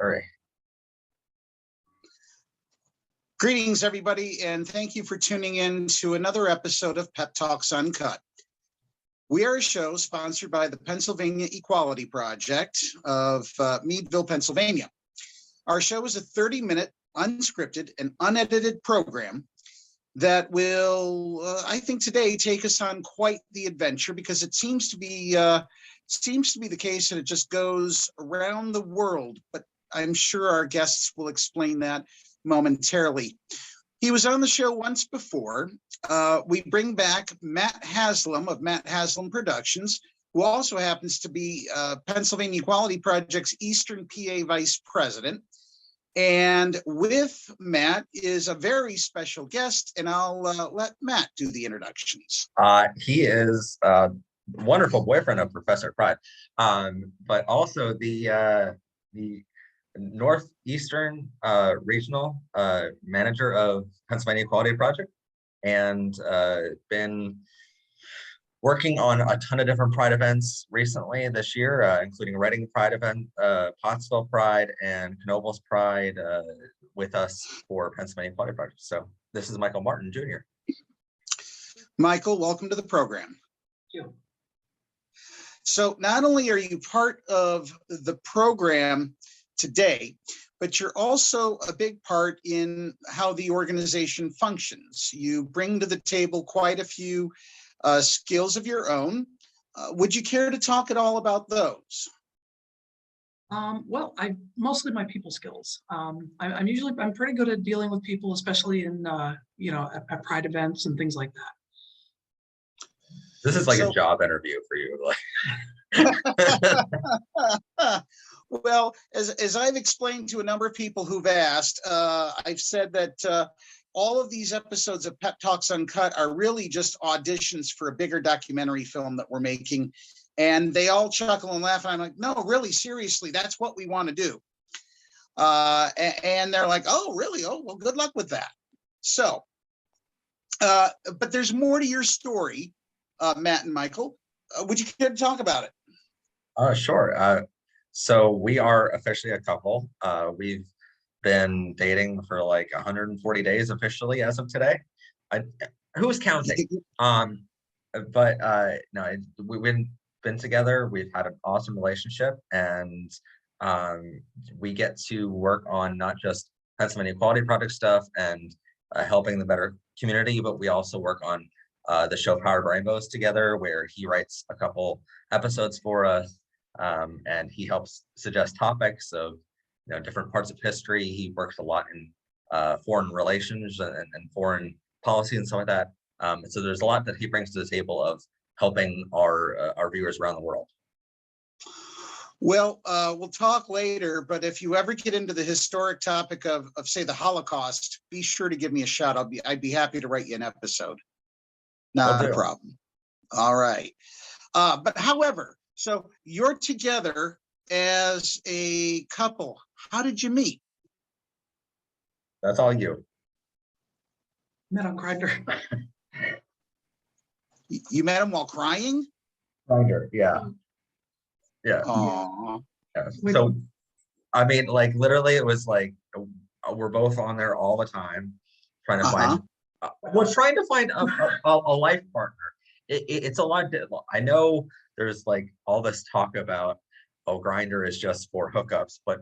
All right. Greetings, everybody, and thank you for tuning in to another episode of PEP Talks Uncut. We are a show sponsored by the Pennsylvania Equality Project of Meadville, Pennsylvania. Our show is a 30-minute, unscripted, and unedited program that will, I think today, take us on quite the adventure, because it seems to be the case that it just goes around the world, but I'm sure our guests will explain that momentarily. He was on the show once before. We bring back Matt Haslam of Matt Haslam Productions, who also happens to be Pennsylvania Equality Project's Eastern PA Vice President. And with Matt is a very special guest, and I'll let Matt do the introductions. He is a wonderful boyfriend of Professor Pride, but also the Northeastern Regional Manager of Pennsylvania Equality Project, and been working on a ton of different Pride events recently this year, including Reading Pride event, Pottsville Pride, and Knoebels Pride with us for Pennsylvania Equality Project. So this is Michael Martin, Jr. Michael, welcome to the program. Thank you. So not only are you part of the program today, but you're also a big part in how the organization functions. You bring to the table quite a few skills of your own. Would you care to talk at all about those? Well, mostly my people skills. I'm pretty good at dealing with people, especially in at Pride events and things like that. This is like a job interview for you. Well, as I've explained to a number of people who've asked, I've said that all of these episodes of PEP Talks Uncut are really just auditions for a bigger documentary film that we're making. And they all chuckle and laugh. And I'm like, no, really, seriously, that's what we want to do. And they're like, oh, really? Oh, well, good luck with that. So, but there's more to your story, Matt and Michael. Would you care to talk about it? Sure. So we are officially a couple. We've been dating for like 140 days officially as of today. Who's counting? But no, we've been together. We've had an awesome relationship, and we get to work on not just Pennsylvania Equality Project stuff and helping the better community, but we also work on the show Powered Rainbows together, where he writes a couple episodes for us, and he helps suggest topics of different parts of history. He works a lot in foreign relations and foreign policy and stuff like that. So there's a lot that he brings to the table of helping our viewers around the world. Well, we'll talk later, but if you ever get into the historic topic of say the Holocaust, be sure to give me a shout. I'd be happy to write you an episode. Not a problem. All right. But however, so you're together as a couple. How did you meet? That's all you. Met on Grindr. You met him while crying? Grindr, yeah. Yeah. Aww. Yeah. So, I mean, like literally, it was like we're both on there all the time, trying to find. We're trying to find a life partner. It's a lot. I know there's like all this talk about, oh, Grindr is just for hookups, but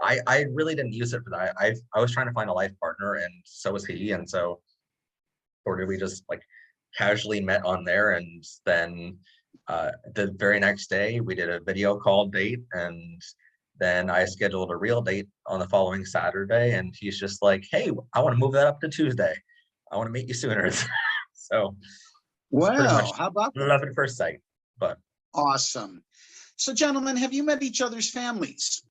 I really didn't use it for that. I was trying to find a life partner, and so was he, and so or did we just like casually met on there, and then the very next day we did a video call date, and then I scheduled a real date on the following Saturday, and he's just like, hey, I want to move that up to Tuesday. I want to meet you sooner. So wow, how about that? Love at first sight. But awesome. So gentlemen, have you met each other's families?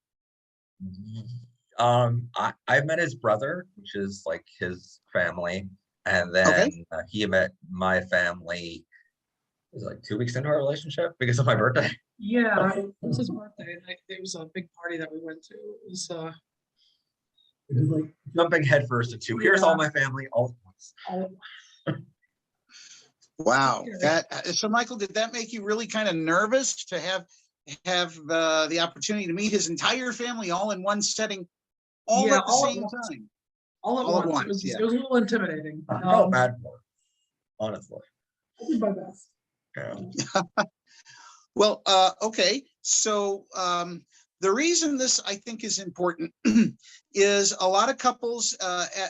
I've met his brother, which is like his family, and then he met my family. It was like 2 weeks into our relationship because of my birthday. Yeah, it was his birthday. It was a big party that we went to. It was like jumping headfirst into here's all my family all at once. Wow. So Michael, did that make you really kind of nervous to have have the opportunity to meet his entire family all in one setting, all Yeah, at the all at same once. time. All at All at once. once, yeah. It was a little intimidating. I felt bad for him, honestly. I did my best. Yeah. Well, okay. So the reason this I think is important is a lot of couples,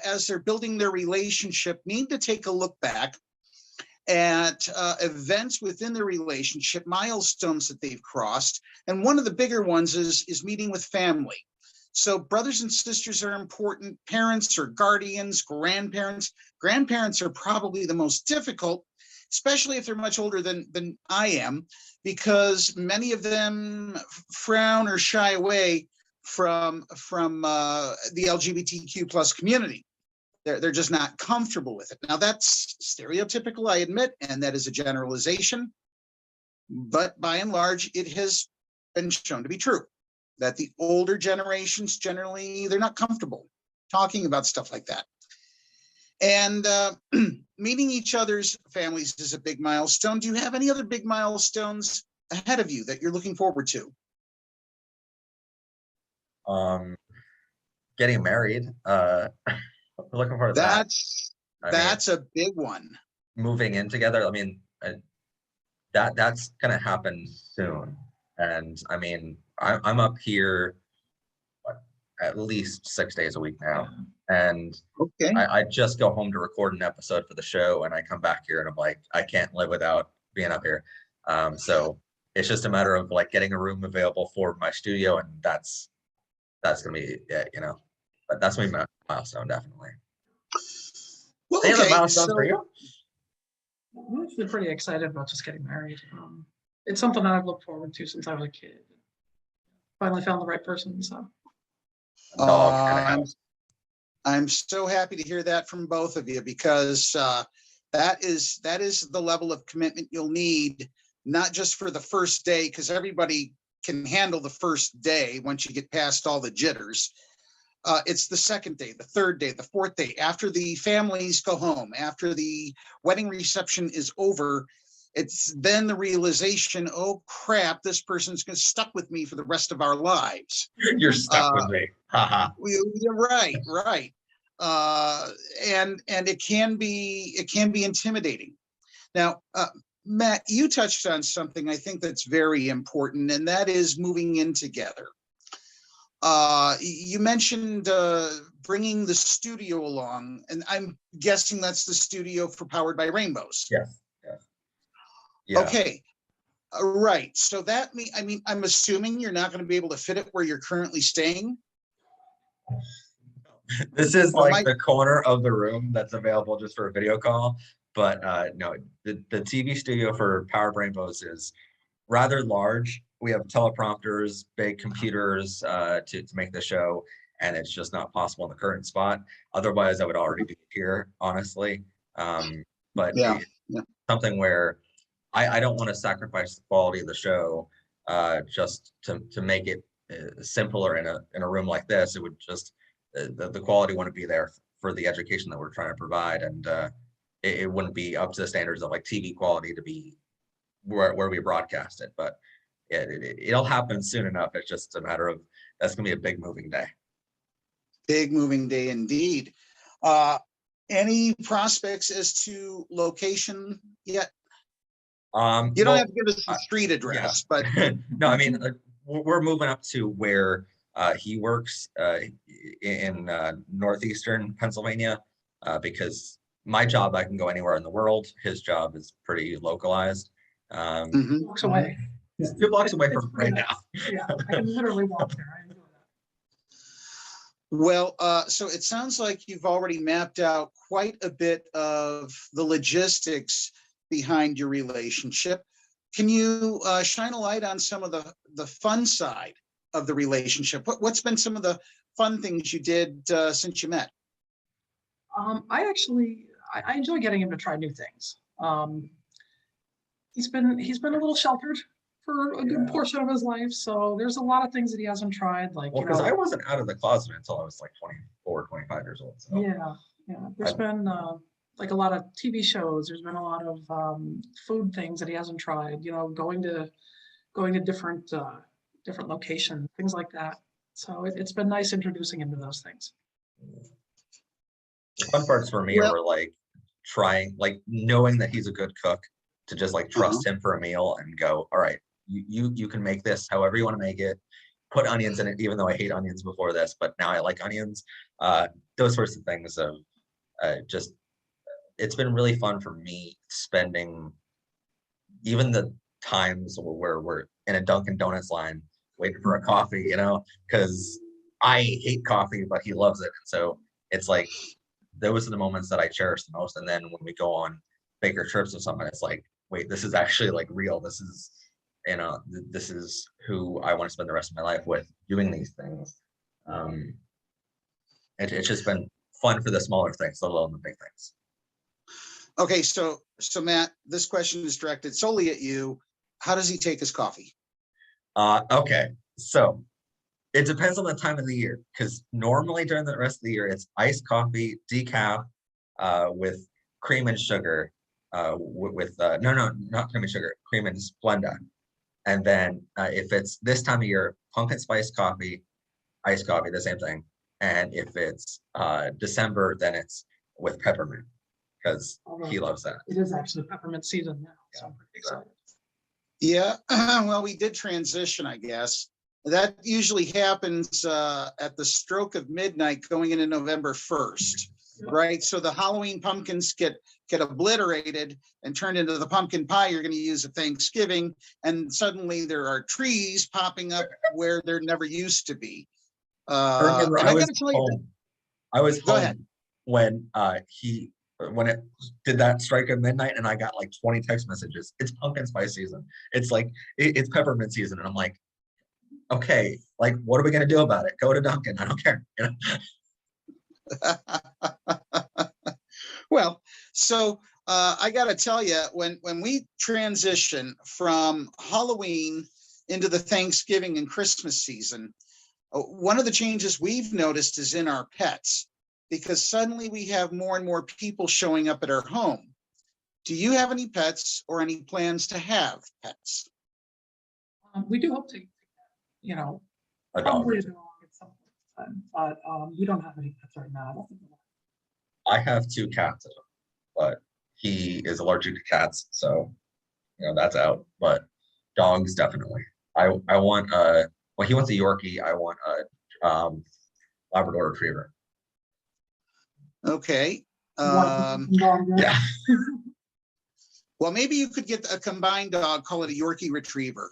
as they're building their relationship, need to take a look back at events within the relationship, milestones that they've crossed. And one of the bigger ones is meeting with family. So brothers and sisters are important, parents or guardians, grandparents. Grandparents are probably the most difficult, especially if they're much older than I am, because many of them frown or shy away from the LGBTQ plus community. They're just not comfortable with it. Now that's stereotypical, I admit, and that is a generalization, but by and large, it has been shown to be true that the older generations generally, they're not comfortable talking about stuff like that. And meeting each other's families is a big milestone. Do you have any other big milestones ahead of you that you're looking forward to? Getting married. Looking forward to that. That's a big one. Moving in together. I mean, that's gonna happen soon. And I mean, I'm up here at least 6 days a week now, and Okay. I just go home to record an episode for the show, and I come back here and I'm like, I can't live without being up here. So it's just a matter of like getting a room available for my studio, and that's gonna be it, but that's gonna be my milestone, definitely. Well, Any other okay, milestones for you? I'm actually pretty excited about just getting married. It's something that I've looked forward to since I was a kid. Finally found the right person, so. Dog and a house. I'm so happy to hear that from both of you, because that is the level of commitment you'll need, not just for the first day, because everybody can handle the first day once you get past all the jitters. It's the second day, the third day, the fourth day, after the families go home, after the wedding reception is over. It's then the realization, oh crap, this person's gonna stuck with me for the rest of our lives. You're stuck with me. Haha. You're right. And it can be intimidating. Now, Matt, you touched on something I think that's very important, and that is moving in together. You mentioned bringing the studio along, and I'm guessing that's the studio for Powered by Rainbows. Yes. Yeah. Okay. Right. So that I'm assuming you're not going to be able to fit it where you're currently staying. This is like the corner of the room that's available just for a video call. But no, the TV studio for Powered Rainbows is rather large. We have teleprompters, big computers to make the show, and it's just not possible in the current spot. Otherwise, I would already be here, honestly. But Yeah. Something where I don't want to sacrifice the quality of the show just to make it simpler in a room like this. It would just the quality wouldn't be there for the education that we're trying to provide, and it wouldn't be up to the standards of like TV quality to be where we broadcast it. But it'll happen soon enough. It's just a matter of that's gonna be a big moving day. Big moving day indeed. Any prospects as to location yet? You don't have to give us the street address, but no, I mean we're moving up to where he works in Northeastern Pennsylvania, because my job, I can go anywhere in the world. His job is pretty localized. Walks away. 2 blocks away from right now. Yeah, I can literally walk there. I enjoy that. Well, so it sounds like you've already mapped out quite a bit of the logistics behind your relationship. Can you shine a light on some of the fun side of the relationship? What's been some of the fun things you did since you met? I enjoy getting him to try new things. He's been a little sheltered for a good portion of his life, so there's a lot of things that he hasn't tried, like because I wasn't out of the closet until I was like 24, 25 years old. So. Yeah. There's been like a lot of TV shows. There's been a lot of food things that he hasn't tried. Going to going to different locations, things like that. So it's been nice introducing him to those things. The fun parts for me Well- were like trying, like knowing that he's a good cook, to just like trust him for a meal and go, all right, you can make this however you want to make it. Put onions in it, even though I hate onions before this, but now I like onions. Those sorts of things of just, it's been really fun for me spending even the times where we're in a Dunkin' Donuts line waiting for a coffee, you know, because I hate coffee, but he loves it. And so it's like, those are the moments that I cherish the most. And then when we go on bigger trips with someone, it's like, wait, this is actually like real. This is, you know, this is who I want to spend the rest of my life with, doing these things. It's just been fun for the smaller things, let alone the big things. Okay, so Matt, this question is directed solely at you. How does he take his coffee? Okay, so it depends on the time of the year, because normally during the rest of the year, it's iced coffee, decaf, with cream and sugar, no, not cream and sugar, cream and Splenda. And then if it's this time of year, pumpkin spice coffee, iced coffee, the same thing. And if it's December, then it's with peppermint, because he loves that. It is actually peppermint season now, so I'm pretty excited. Yeah, well, we did transition, I guess. That usually happens at the stroke of midnight going into November 1st, right? So the Halloween pumpkins get obliterated and turned into the pumpkin pie you're going to use at Thanksgiving, and suddenly there are trees popping up where there never used to be. I remember and I I was gotta tell you, home. I was Go home ahead. when when it did that strike at midnight, and I got like 20 text messages. It's pumpkin spice season. It's like it's peppermint season, and I'm like, okay, like what are we gonna do about it? Go to Dunkin'. I don't care. You know? Well, so I got to tell you, when we transition from Halloween into the Thanksgiving and Christmas season, one of the changes we've noticed is in our pets, because suddenly we have more and more people showing up at our home. Do you have any pets or any plans to have pets? We do hope to, you know, A dog. probably a dog at some point in time, but we don't have any pets right now. I don't think we have. I have 2 cats, but he is allergic to cats, so you know that's out. But dogs definitely. I want well, he wants a Yorkie. I want a Labrador Retriever. Okay. Yeah. Well, maybe you could get a combined dog, call it a Yorkie Retriever.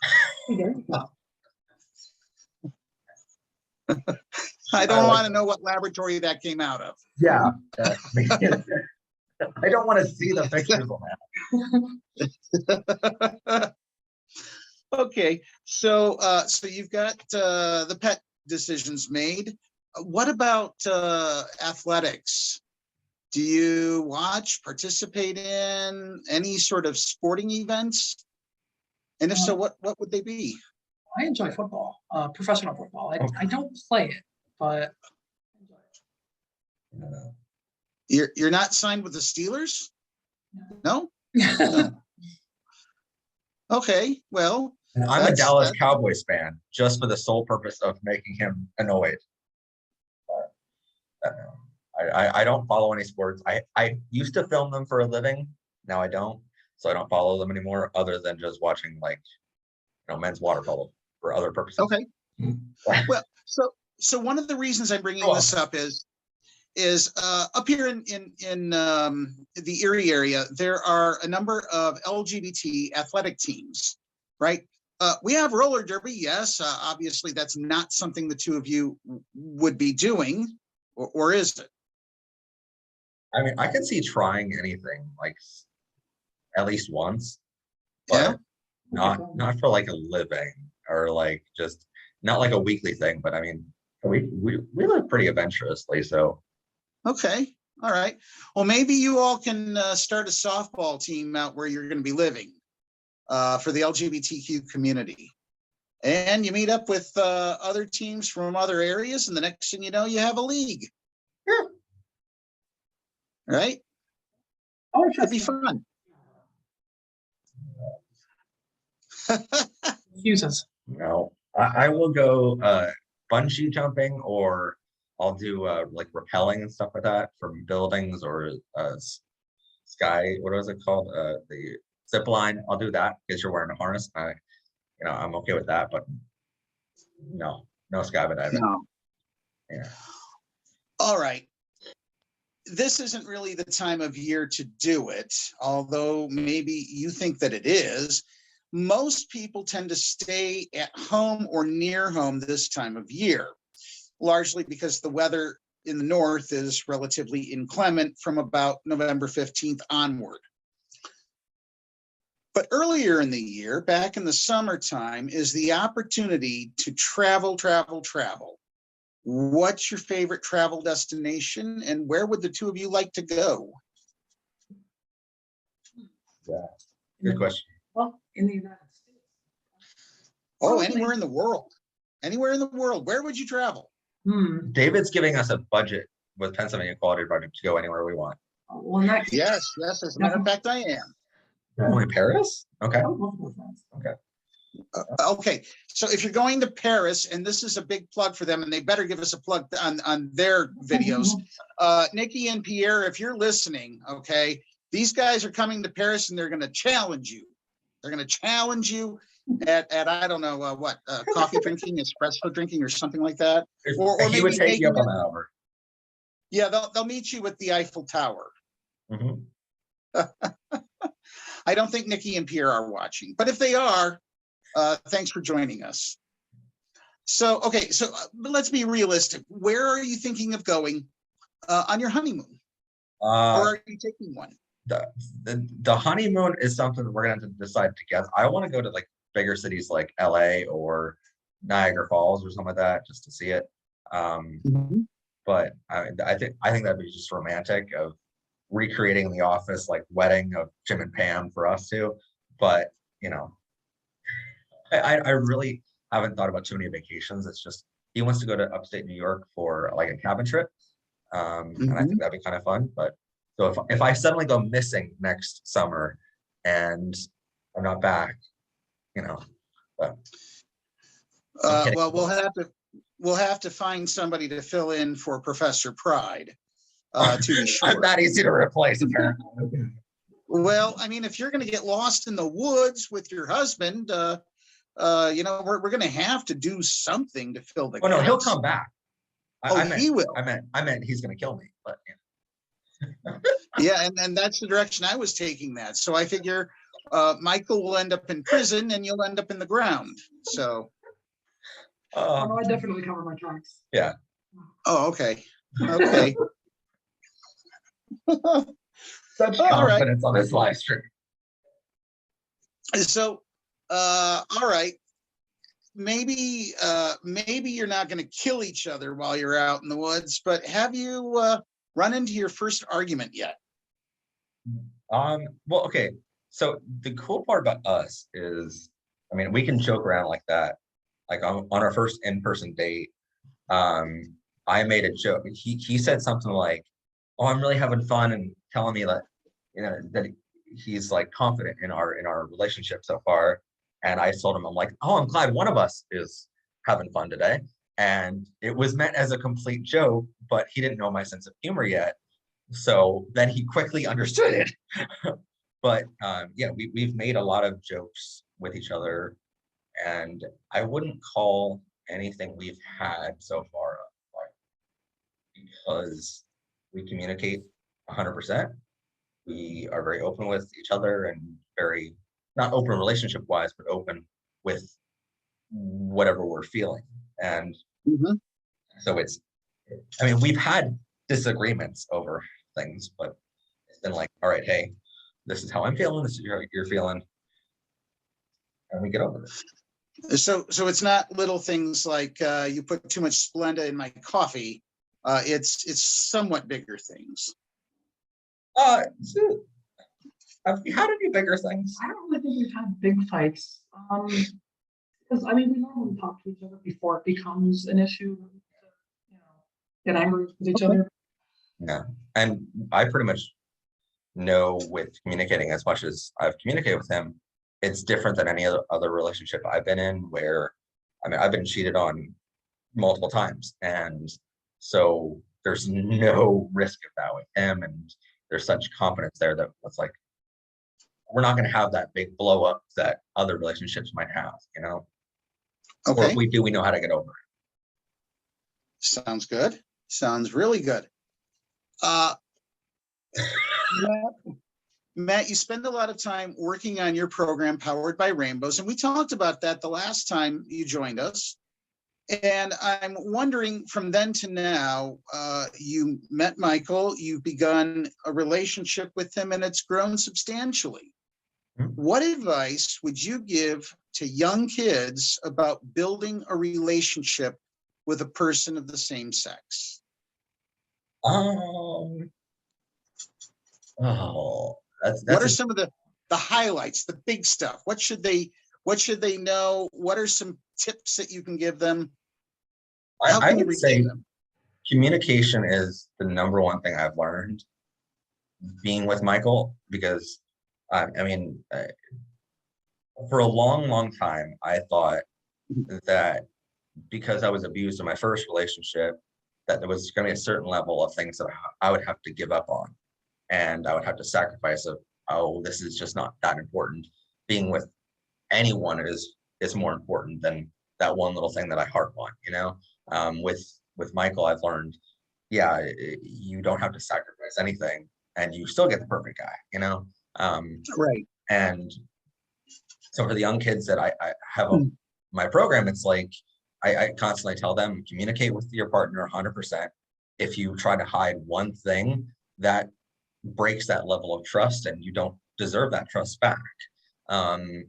I don't want to know what laboratory that came out of. Yeah. I don't want to see the pictures on that. Okay, so you've got the pet decisions made. What about athletics? Do you watch, participate in any sort of sporting events? And if so, what would they be? I enjoy football, professional football. I don't play it, but I enjoy it. You're not signed with the Steelers? No? Okay, well. And I'm a Dallas Cowboys fan just for the sole purpose of making him annoyed. But, I don't follow any sports. I used to film them for a living. Now I don't. So I don't follow them anymore, other than just watching like, you know, men's water polo for other purposes. Okay. Well, so one of the reasons I'm bringing this up is up here in the Erie area, there are a number of LGBT athletic teams, right? We have roller derby. Yes, obviously that's not something the two of you would be doing, or is it? I mean, I could see trying anything like at least once, but not for like a living, or like just not like a weekly thing. But I mean, we live pretty adventurously, so. Okay, all right. Well, maybe you all can start a softball team out where you're going to be living for the LGBTQ community. And you meet up with other teams from other areas, and the next thing you know, you have a league. Yeah. Right? Oh, it'd be fun. Uses. No, I will go bungee jumping, or I'll do like rappelling and stuff like that from buildings, or sky, what was it called? The zip line. I'll do that because you're wearing a harness. I'm okay with that, but no skydiving. No. Yeah. All right. This isn't really the time of year to do it, although maybe you think that it is. Most people tend to stay at home or near home this time of year, largely because the weather in the north is relatively inclement from about November 15th onward. But earlier in the year, back in the summertime, is the opportunity to travel. What's your favorite travel destination, and where would the two of you like to go? Yeah, good question. Well, in the United States. Oh, anywhere in the world. Anywhere in the world. Where would you travel? David's giving us a budget with Pennsylvania Quality Project to go anywhere we want. Well, in that case, Yes. As a matter of fact, I am. Only Paris? Okay. Okay. Okay, so if you're going to Paris, and this is a big plug for them, and they better give us a plug on their videos. Nikki and Pierre, if you're listening, okay, these guys are coming to Paris and they're going to challenge you. They're going to challenge you at I don't know what coffee drinking, espresso drinking, or something like that. Or he would take you up on that hour. Yeah, they'll meet you at the Eiffel Tower. Mm-hmm. I don't think Nikki and Pierre are watching, but if they are, thanks for joining us. So, okay, let's be realistic. Where are you thinking of going on your honeymoon? Or are you taking one? The honeymoon is something that we're going to have to decide together. I want to go to like bigger cities like LA or Niagara Falls or something like that, just to see it. But I think that'd be just romantic, of recreating The Office, like wedding of Jim and Pam for us too. But I really haven't thought about too many vacations. It's just he wants to go to upstate New York for like a cabin trip, and I think that'd be kind of fun. But so if I suddenly go missing next summer and I'm not back, but well, we'll have to find somebody to fill in for Professor Pride. To be sure. I'm not easy to replace, apparently. Well, I mean, if you're going to get lost in the woods with your husband, we're going to have to do something to fill the gaps. No, he'll come back. He will. I meant he's going to kill me, but yeah, and that's the direction I was taking that. So I figure Michael will end up in prison and you'll end up in the ground. So. I definitely cover my tracks. Yeah. Oh, okay. Okay. Such confidence on this live stream. So, all right. Maybe you're not going to kill each other while you're out in the woods, but have you run into your first argument yet? Well, okay. So the cool part about us is, I mean, we can joke around like that. Like on our first in-person date, I made a joke. He said something like, "Oh, I'm really having fun," and telling me that, that he's like confident in our relationship so far. And I told him, I'm like, "Oh, I'm glad one of us is having fun today." And it was meant as a complete joke, but he didn't know my sense of humor yet. So then he quickly understood it. But we've made a lot of jokes with each other, and I wouldn't call anything we've had so far because we communicate 100%. We are very open with each other, and very, not open relationship wise, but open with whatever we're feeling. And so we've had disagreements over things, but it's been like, all right, hey, this is how I'm feeling, this is how you're feeling, and we get over it. So it's not little things like you put too much Splenda in my coffee. It's somewhat bigger things. Have you had any bigger things? I don't really think we've had big fights. Because we normally talk to each other before it becomes an issue. Get angry with each other. No, and I pretty much know with communicating as much as I've communicated with him, it's different than any other relationship I've been in, where, I mean, I've been cheated on multiple times, and so there's no risk of that with him, and there's such confidence there that it's like, we're not going to have that big blow up that other relationships might have, you know? Or if Okay, we do, we know how to get over sounds good. Sounds really good. Uh, Matt, you spend a lot of time working on your program, Powered by Rainbows, and we talked about that the last time you joined us. And I'm wondering, from then to now, you met Michael, you've begun a relationship with him, and it's grown substantially. it. What advice would you give to young kids about building a relationship with a person of the same sex? Um, oh, What that's are a, some of the highlights, the big stuff? What should they know? What are some tips that you can give them? How I can you would reach say them? communication is the number one thing I've learned being with Michael, because I mean, for a long, long time, I thought that because I was abused in my first relationship, that there was going to be a certain level of things that I would have to give up on, and I would have to sacrifice of, oh, this is just not that important. Being with anyone is more important than that one little thing that I harp on, you know? With Michael, I've learned, yeah, you don't have to sacrifice anything, and you still get the perfect guy, you know? Right. And so for the young kids that I have my program, it's like, I constantly tell them, communicate with your partner 100%. If you try to hide one thing, that breaks that level of trust, and you don't deserve that trust back. Um,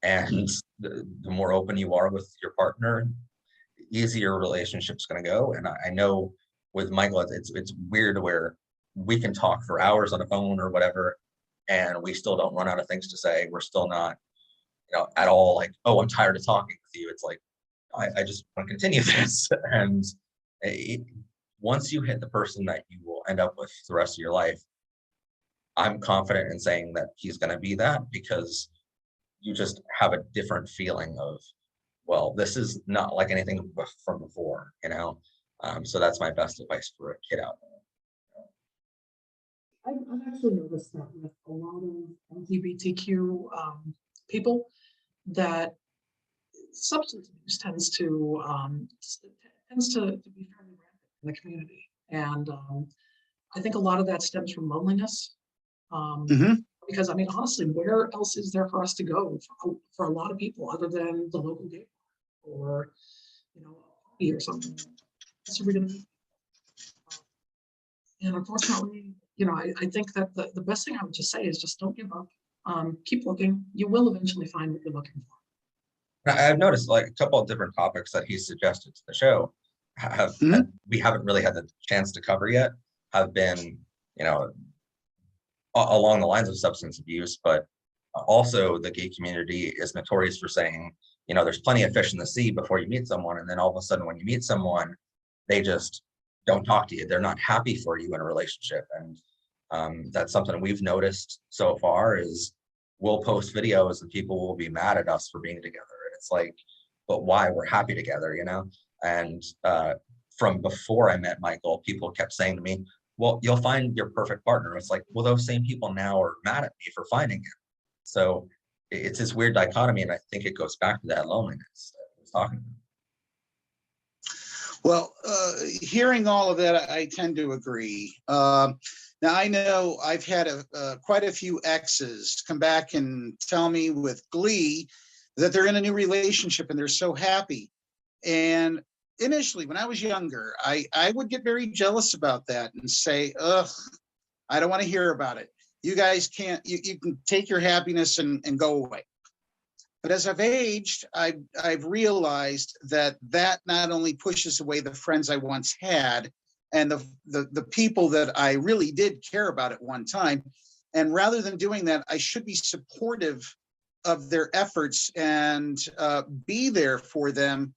and the more open you are with your partner, the easier relationship's going to go. And I know with Michael, it's weird where we can talk for hours on the phone or whatever, and we still don't run out of things to say. We're still not, at all like, oh, I'm tired of talking with you. It's like, I just want to continue this. And it, once you hit the person that you will end up with the rest of your life, I'm confident in saying that he's going to be that, because you just have a different feeling of, well, this is not like anything from before, you know? So that's my best advice for a kid out I've actually noticed that with a lot of LGBTQ people, that substance abuse tends to be fairly rampant in the community, and I think a lot of that stems from loneliness. Mhm. Because I mean, honestly, where else is there for us to go for a lot of people other than the local gay bar or a party or something? That's we're gonna meet. And unfortunately, I think that the best thing I would just say is just don't give up. Keep looking. You will eventually find what you're looking for. I've noticed like a couple of different topics that he suggested to the show Mhm. we haven't really had the chance to cover yet, have been, you know, along the lines of substance abuse, but also the gay community is notorious for saying, there's plenty of fish in the sea before you meet someone. And then all of a sudden, when you meet someone, they just don't talk to you. They're not happy for you in a relationship. And that's something we've noticed so far is we'll post videos and people will be mad at us for being together. And it's like, but why? We're happy together, you know? And from before I met Michael, people kept saying to me, well, you'll find your perfect partner. It's like, well, those same people now are mad at me for finding him. So it's this weird dichotomy, and I think it goes back to that loneliness that I was talking about. Well, hearing all of that, I tend to agree. Now, I know I've had quite a few exes come back and tell me with glee that they're in a new relationship and they're so happy. And initially, when I was younger, I would get very jealous about that and say, ugh, I don't want to hear about it. You guys can't, you can take your happiness and go away. But as I've aged, I've realized that not only pushes away the friends I once had and the people that I really did care about at one time. And rather than doing that, I should be supportive of their efforts and be there for them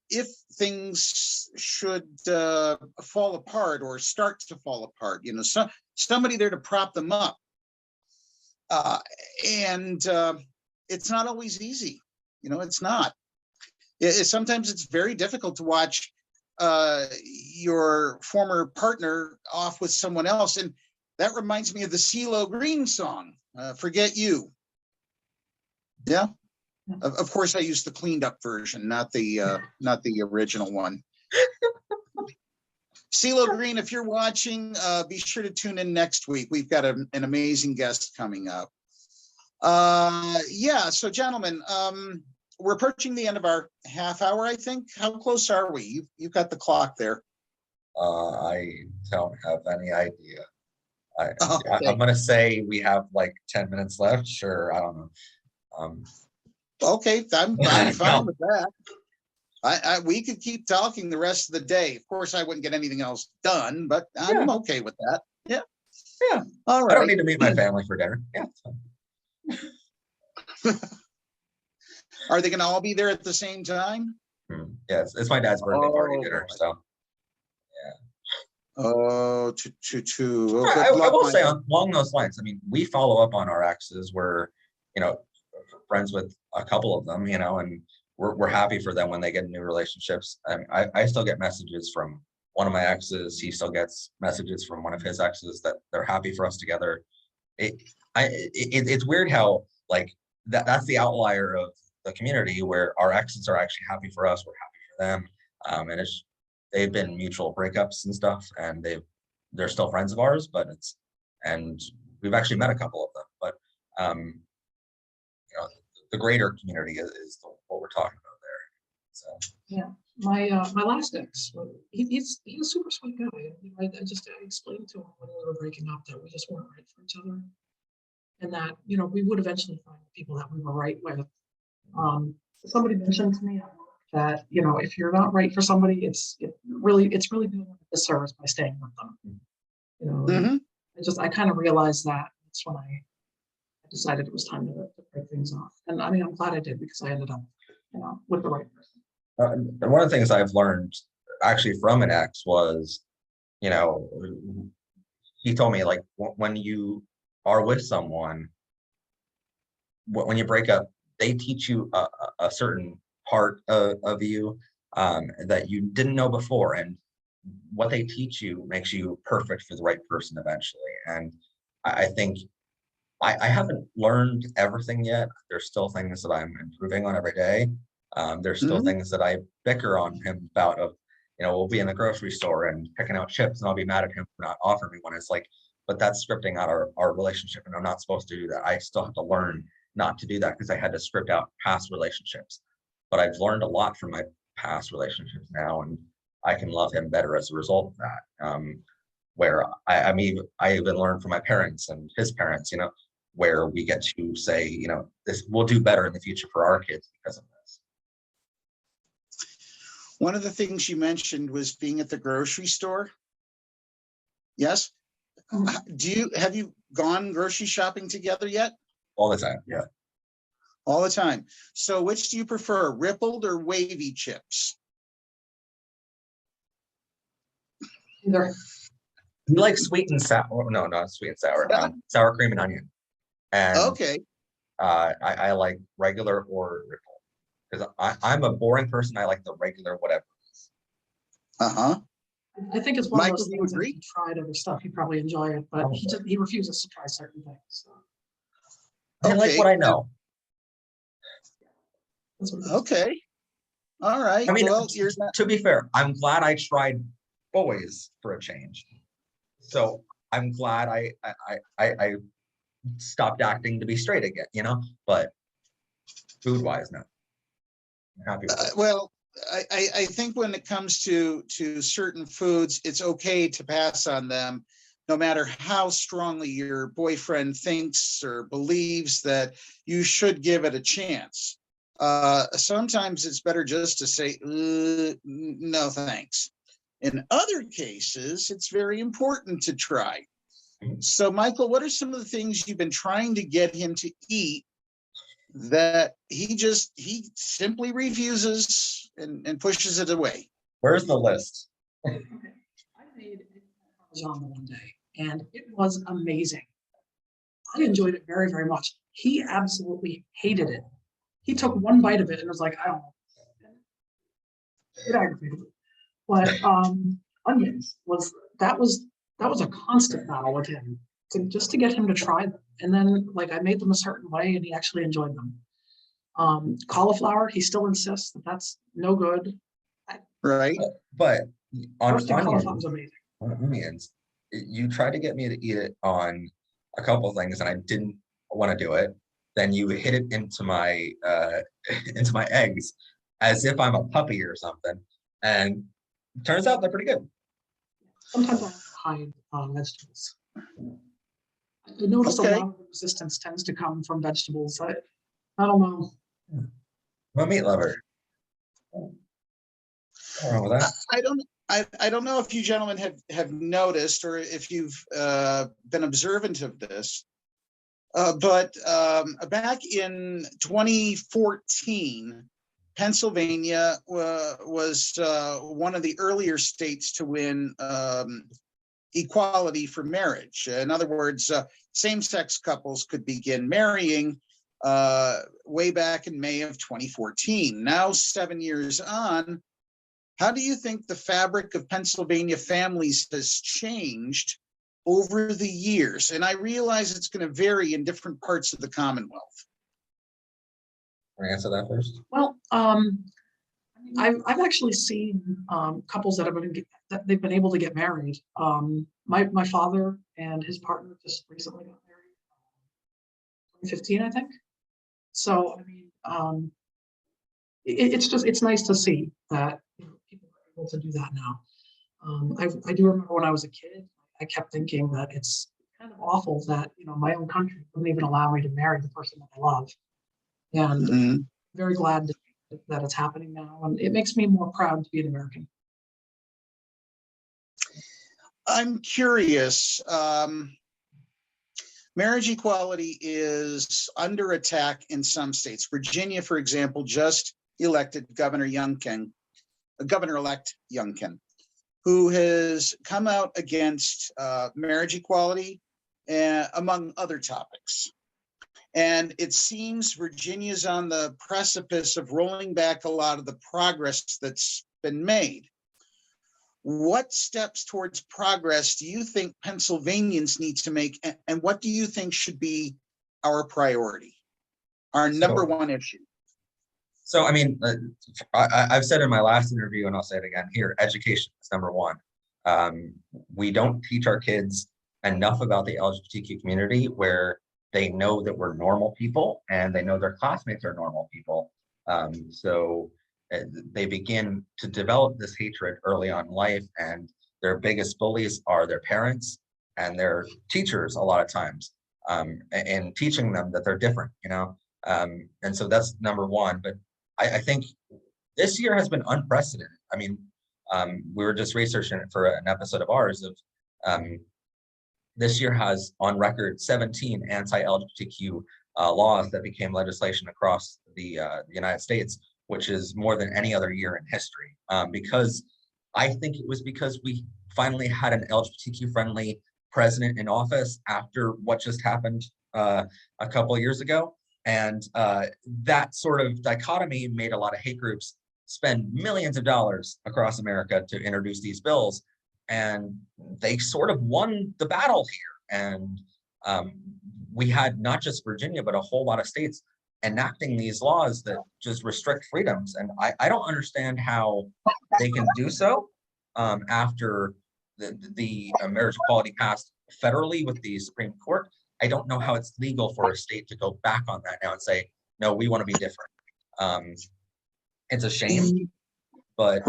if things should fall apart or start to fall apart. Somebody there to prop them up. And it's not always easy. You know, it's not. Sometimes it's very difficult to watch your former partner off with someone else. And that reminds me of the CeeLo Green song, Forget You. Yeah. Of course, I used the cleaned up version, not the original one. CeeLo Green, if you're watching, be sure to tune in next week. We've got an amazing guest coming up. Yeah, so gentlemen, we're approaching the end of our half hour, I think. How close are we? You've got the clock there. I don't have any idea. Okay. I'm gonna say we have like 10 minutes left. Sure, I don't know. Okay, I'm fine No. with that. We could keep talking the rest of the day. Of course, I wouldn't get anything else done, but I'm okay with that. Yeah. Yeah. All I don't right. need to meet my family for dinner. Yeah. Are they going to all be there at the same time? Yes, it's my dad's birthday party dinner. boy. So Oh, two. Oh, I good luck, will say Michael. along those lines. I mean, we follow up on our exes. We're, you know, friends with a couple of them, you know, and we're happy for them when they get new relationships. I still get messages from one of my exes. He still gets messages from one of his exes that they're happy for us together. It's weird how like that's the outlier of the community where our exes are actually happy for us. We're happy for them. And they've been mutual breakups and stuff, and they're still friends of ours, and we've actually met a couple of them, but you know, the greater community is what we're talking about there. So Yeah, my last ex, he's a super sweet guy. I explained to him when we were breaking up that we just weren't right for each other, and that we would eventually find people that we were right with. Somebody mentioned to me at work that if you're not right for somebody, it's really doing them a disservice by staying with them. I kind of realized that. That's when I decided it was time to break things off. And I mean, I'm glad I did, because I ended up with the right person. and one of the things I've learned actually from an ex was, he told me, like, when you are with someone, when you break up, they teach you a certain part of you that you didn't know before, and what they teach you makes you perfect for the right person eventually. And I think I haven't learned everything yet. There's still things that I'm improving on every day. There's still things that I bicker on him about. We'll be in the grocery store and picking out chips, and I'll be mad at him for not offering me one. It's like, but that's scripting out our relationship, and I'm not supposed to do that. I still have to learn not to do that, because I had to script out past relationships. But I've learned a lot from my past relationships now, and I can love him better as a result of that. Where I even learned from my parents and his parents, where we get to say, this we'll do better in the future for our kids because of this. One of the things you mentioned was being at the grocery store. Yes. Have you gone grocery shopping together yet? All the time, yeah. All the time. So which do you prefer, rippled or wavy chips? Either. You like sweet and sour? No, not sweet and sour. Sour cream and onion. And Okay. I like regular or ripple, because I'm a boring person. I like the regular whatever. I think it's one Michael, of those do you things that agree? if you tried other stuff, you probably enjoy it, but he refuses to try certain things. So. I like what I know. That's what it is. Okay. All right. I mean, well, to be fair, I'm glad I tried boys for a change. So I'm glad I stopped acting to be straight again, but food wise, no. I'm happy with it. well, I think when it comes to certain foods, it's okay to pass on them, no matter how strongly your boyfriend thinks or believes that you should give it a chance. Sometimes it's better just to say, no, thanks. In other cases, it's very important to try. So, Michael, what are some of the things you've been trying to get him to eat that he simply refuses and pushes it away? Where's the list? Okay. I made Parmesan one day, and it was amazing. I enjoyed it very, very much. He absolutely hated it. He took one bite of it and was like, I don't know. It aggravated me. But onions that was a constant battle with him just to get him to try them. And then like I made them a certain way and he actually enjoyed them. Cauliflower, he still insists that that's no good. Right. But on Roasted cauliflower onions, was amazing. you tried to get me to eat it on a couple of things, and I didn't want to do it. Then you hit it into my into my eggs as if I'm a puppy or something, and turns out they're pretty good. Sometimes I have to hide vegetables. I noticed Okay. a lot of the resistance tends to come from vegetables. I don't know. I'm a meat lover. Nothing wrong with that. I don't know if you gentlemen have noticed or if you've been observant of this, but back in 2014, Pennsylvania was one of the earlier states to win equality for marriage. In other words, same-sex couples could begin marrying way back in May of 2014. Now, 7 years on, how do you think the fabric of Pennsylvania families has changed over the years? And I realize it's going to vary in different parts of the Commonwealth. Want to answer that first? Well, I've actually seen couples that they've been able to get married. My father and his partner just recently got married, 2015, I think. So I mean, it's nice to see that people are able to do that now. I do remember when I was a kid, I kept thinking that it's kind of awful that my own country wouldn't even allow me to marry the person that I love, and very glad that it's happening now, and it makes me more proud to be an American. I'm curious. Marriage equality is under attack in some states. Virginia, for example, just elected Governor-elect Youngkin, who has come out against marriage equality, among other topics. And it seems Virginia's on the precipice of rolling back a lot of the progress that's been made. What steps towards progress do you think Pennsylvanians need to make, and what do you think should be our priority, our number one issue? So, I mean, I've said in my last interview, and I'll say it again here, education is number one. We don't teach our kids enough about the LGBTQ community where they know that we're normal people and they know their classmates are normal people. So they begin to develop this hatred early on in life, and their biggest bullies are their parents and their teachers a lot of times, and teaching them that they're different, and so that's number one. But I think this year has been unprecedented. I mean, we were just researching it for an episode of ours of this year has on record 17 anti-LGBTQ laws that became legislation across the United States, which is more than any other year in history. Because I think it was because we finally had an LGBTQ friendly president in office after what just happened a couple of years ago. And that sort of dichotomy made a lot of hate groups spend millions of dollars across America to introduce these bills. And they sort of won the battle here. And we had not just Virginia, but a whole lot of states enacting these laws that just restrict freedoms. And I don't understand how they can do so after the marriage equality passed federally with the Supreme Court. I don't know how it's legal for a state to go back on that now and say, no, we want to be different. It's a shame, but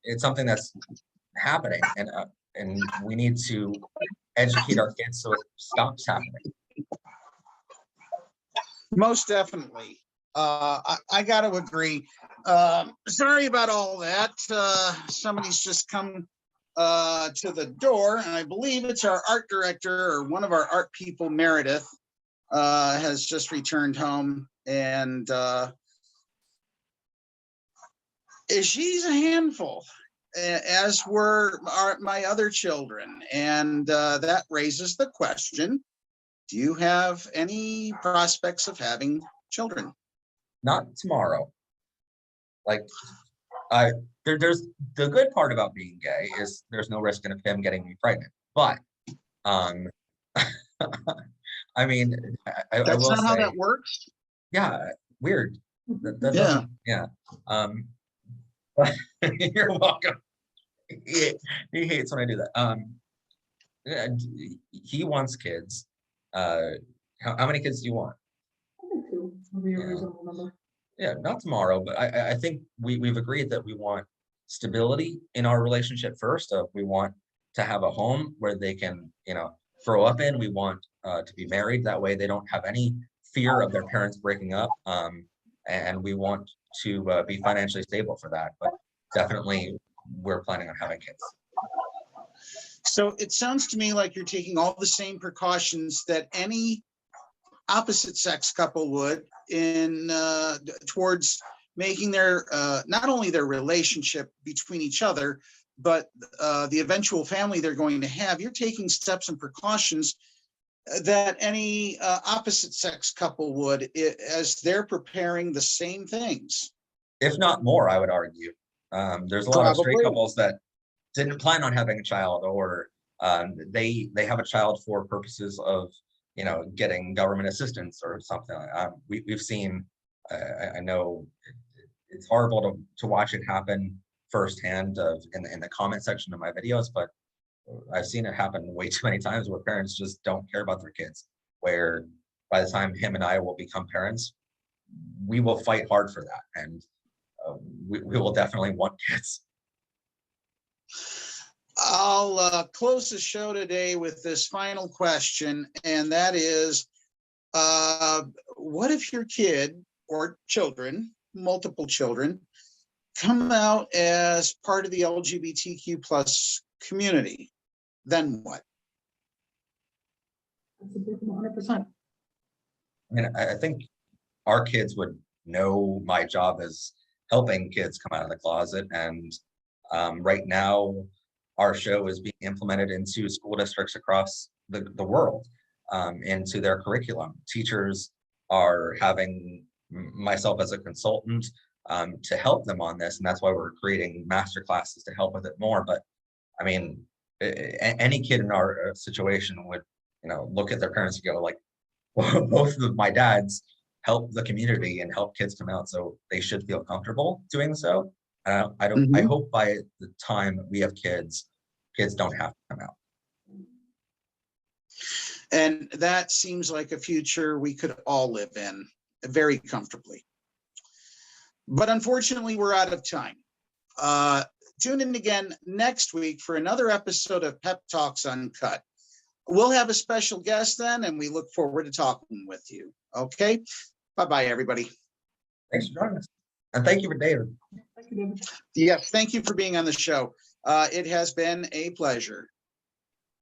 it's something that's happening, and we need to educate our kids so it stops happening. Most definitely. I got to agree. Sorry about all that. Somebody's just come to the door, and I believe it's our art director or one of our art people, Meredith, has just returned home, and she's a handful, as were my other children. And that raises the question, do you have any prospects of having children? Not tomorrow. Like, there's the good part about being gay is there's no risk of him getting me pregnant. But I mean, I That's will not how say, that works. yeah, weird. That Yeah. doesn't, yeah. But you're welcome. He hates when I do that. And he wants kids. How many kids do you want? I think two would be a Yeah. reasonable number. Yeah, not tomorrow, but I think we've agreed that we want stability in our relationship first. We want to have a home where they can, grow up in. We want to be married. That way they don't have any fear of their parents breaking up. And we want to be financially stable for that. But definitely we're planning on having kids. So it sounds to me like you're taking all the same precautions that any opposite sex couple would in towards making their not only their relationship between each other, but the eventual family they're going to have. You're taking steps and precautions that any opposite sex couple would as they're preparing the same things. If not more, I would argue. There's a lot of straight Probably. couples that didn't plan on having a child, or they have a child for purposes of getting government assistance or something. We've seen. I know it's horrible to watch it happen firsthand in the comment section of my videos, but I've seen it happen way too many times where parents just don't care about their kids. Where by the time him and I will become parents, we will fight hard for that, and we will definitely want kids. I'll close the show today with this final question, and that is, what if your kid or children, multiple children, come out as part of the LGBTQ plus community? Then what? That's a big 100%. I mean, I think our kids would know my job as helping kids come out of the closet, and right now our show is being implemented into school districts across the world, into their curriculum. Teachers are having myself as a consultant to help them on this, and that's why we're creating master classes to help with it more. But I mean, any kid in our situation would look at their parents and go like, both of my dads help the community and help kids come out, so they should feel comfortable doing so. I hope by the time we have kids don't have to come out. And that seems like a future we could all live in very comfortably. But unfortunately, we're out of time. Tune in again next week for another episode of PEP Talks Uncut. We'll have a special guest then, and we look forward to talking with you. Okay? Bye-bye, everybody. Thanks for joining us. And thank you for David. Thank you, David. Yes, thank you for being on the show. It has been a pleasure.